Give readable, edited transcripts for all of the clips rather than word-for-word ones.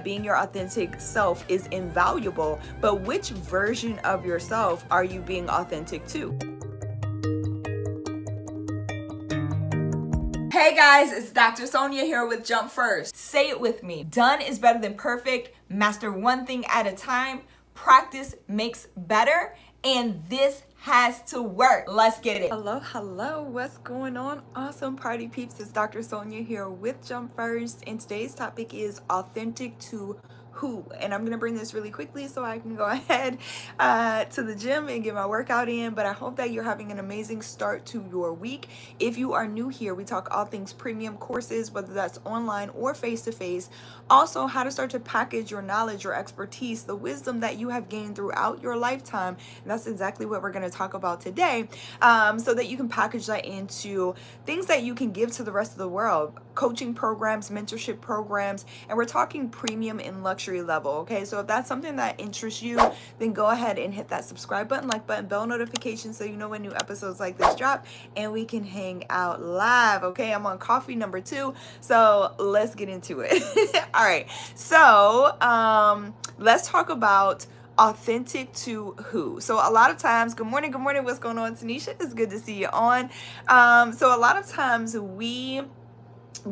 Being your authentic self is invaluable, but which version of yourself are you being authentic to? Hey guys, it's Dr. Sonia here with Jump First. Say it with me. Done is better than perfect. Master one thing at a time. Practice makes better. And this has to work. Let's get it. Hello. What's going on? Awesome party peeps. It's Dr. Sonia here with Jump First. And today's topic is authentic to who? And I'm going to bring this really quickly so I can go ahead to the gym and get my workout in. But I hope that you're having an amazing start to your week. If you are new here, we talk all things premium courses, whether that's online or face-to-face. Also, how to start to package your knowledge, your expertise, the wisdom that you have gained throughout your lifetime. And that's exactly what we're going to talk about today, so that you can package that into things that you can give to the rest of the world. Coaching programs, mentorship programs, and we're talking premium and luxury level, okay? So if that's something that interests you, then go ahead and hit that subscribe button, like button, bell notification so you know when new episodes like this drop, and we can hang out live, okay? I'm on coffee number 2, so let's get into it. All right, so let's talk about authentic to who. So a lot of times, good morning, what's going on, Tanisha? It's good to see you on. So a lot of times we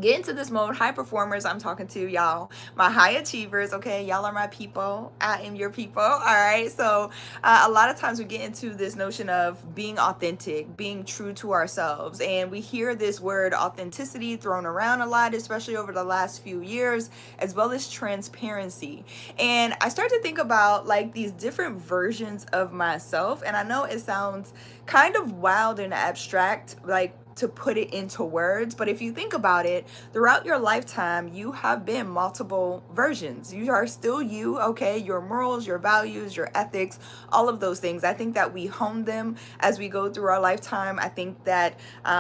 get into this mode. High performers, I'm talking to y'all, my high achievers, okay? Y'all are my people. I am your people. All right, so a lot of times we get into this notion of being authentic, being true to ourselves, and we hear this word authenticity thrown around a lot, especially over the last few years, as well as transparency. And I start to think about like these different versions of myself, and I know it sounds kind of wild and abstract, like to put it into words, but if you think about it, throughout your lifetime, you have been multiple versions. You are still you, okay? Your morals, your values, your ethics, all of those things. I think that we hone them as we go through our lifetime. I think that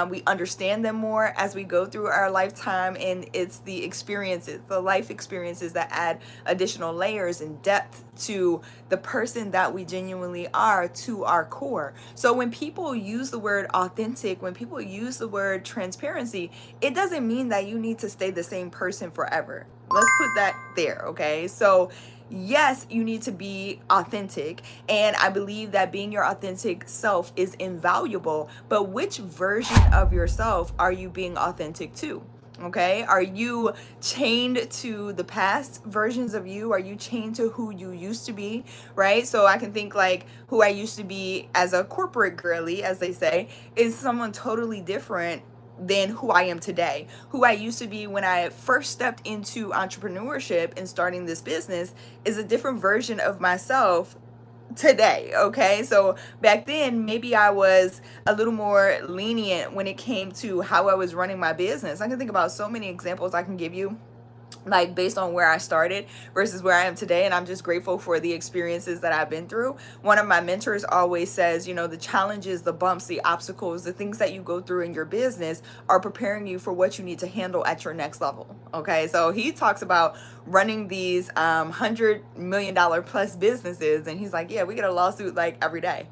we understand them more as we go through our lifetime, and it's the experiences, the life experiences that add additional layers and depth to the person that we genuinely are, to our core. So when people use the word authentic, when people use the word transparency, it doesn't mean that you need to stay the same person forever. Let's put that there, okay? So yes, you need to be authentic, and I believe that being your authentic self is invaluable, but which version of yourself are you being authentic to? Okay, are you chained to the past versions of you? Are you chained to who you used to be, right? So I can think like who I used to be as a corporate girly, as they say, is someone totally different than who I am today. Who I used to be when I first stepped into entrepreneurship and starting this business is a different version of myself today, okay? So back then, maybe I was a little more lenient when it came to how I was running my business. I can think about so many examples I can give you, like based on where I started versus where I am today, and I'm just grateful for the experiences that I've been through. One of my mentors always says, you know, the challenges, the bumps, the obstacles, the things that you go through in your business are preparing you for what you need to handle at your next level, okay? So he talks about running these $100 million plus businesses, and he's like, yeah, we get a lawsuit like every day.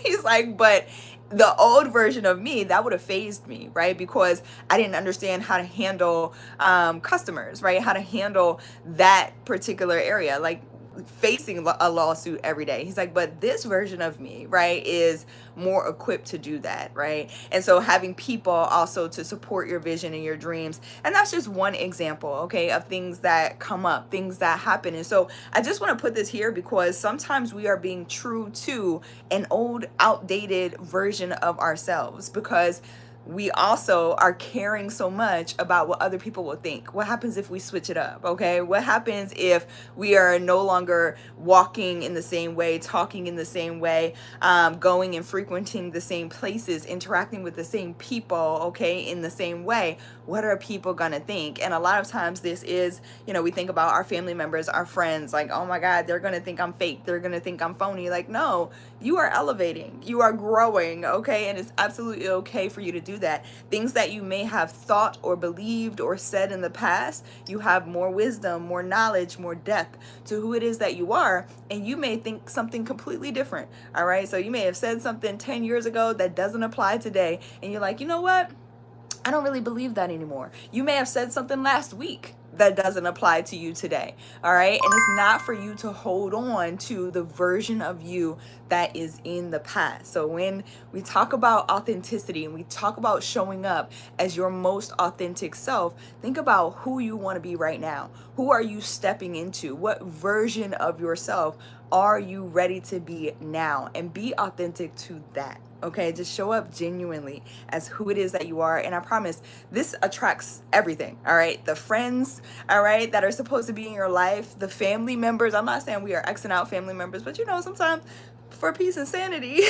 He's like, but the old version of me, that would have phased me, right? Because I didn't understand how to handle customers, right? How to handle that particular area, like facing a lawsuit every day. He's like, but this version of me, right, is more equipped to do that, right? And so having people also to support your vision and your dreams. And that's just one example, okay, of things that come up, things that happen. And so I just want to put this here because sometimes we are being true to an old, outdated version of ourselves because we also are caring so much about what other people will think. What happens if we switch it up, okay? What happens if we are no longer walking in the same way, talking in the same way, going and frequenting the same places, interacting with the same people, okay, in the same way? What are people gonna think? And a lot of times this is, you know, we think about our family members, our friends, like, oh my God, they're gonna think I'm fake. They're gonna think I'm phony. Like, no, you are elevating, you are growing, okay? And it's absolutely okay for you to do that. Things that you may have thought or believed or said in the past, you have more wisdom, more knowledge, more depth to who it is that you are, and you may think something completely different, all right? So you may have said something 10 years ago that doesn't apply today, and you're like, you know what? I don't really believe that anymore. You may have said something last week that doesn't apply to you today. All right. And it's not for you to hold on to the version of you that is in the past. So when we talk about authenticity and we talk about showing up as your most authentic self, think about who you want to be right now. Who are you stepping into? What version of yourself are you ready to be now? And be authentic to that. Okay, just show up genuinely as who it is that you are. And I promise this attracts everything. All right, the friends, all right, that are supposed to be in your life, the family members. I'm not saying we are Xing out family members, but you know, sometimes for peace and sanity.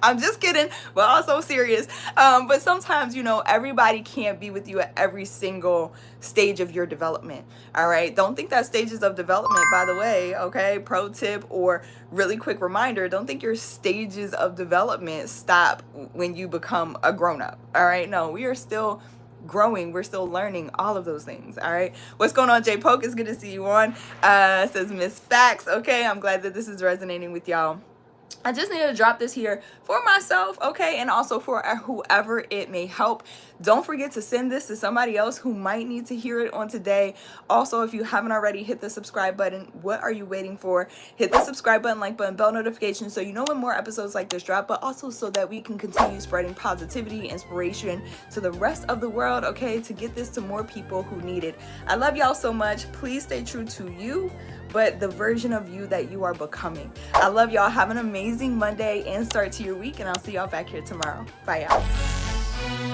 I'm just kidding, but also serious. But sometimes, you know, everybody can't be with you at every single stage of your development. All right. Don't think that stages of development, by the way, okay, pro tip or really quick reminder, don't think your stages of development stop when you become a grown-up. All right. No, we are still growing, we're still learning, all of those things. All right, what's going on, J Poke? It's good to see you on. Says Miss Facts. Okay, I'm glad that this is resonating with y'all. I just need to drop this here for myself, okay, and also for whoever it may help. Don't forget to send this to somebody else who might need to hear it on today. Also, if you haven't already, hit the subscribe button. What are you waiting for? Hit the subscribe button, like button, bell notification so you know when more episodes like this drop, but also so that we can continue spreading positivity, inspiration to the rest of the world, okay, to get this to more people who need it. I love y'all so much. Please stay true to you, but the version of you that you are becoming. I love y'all. Have an amazing Monday and start to your week, and I'll see y'all back here tomorrow. Bye, y'all.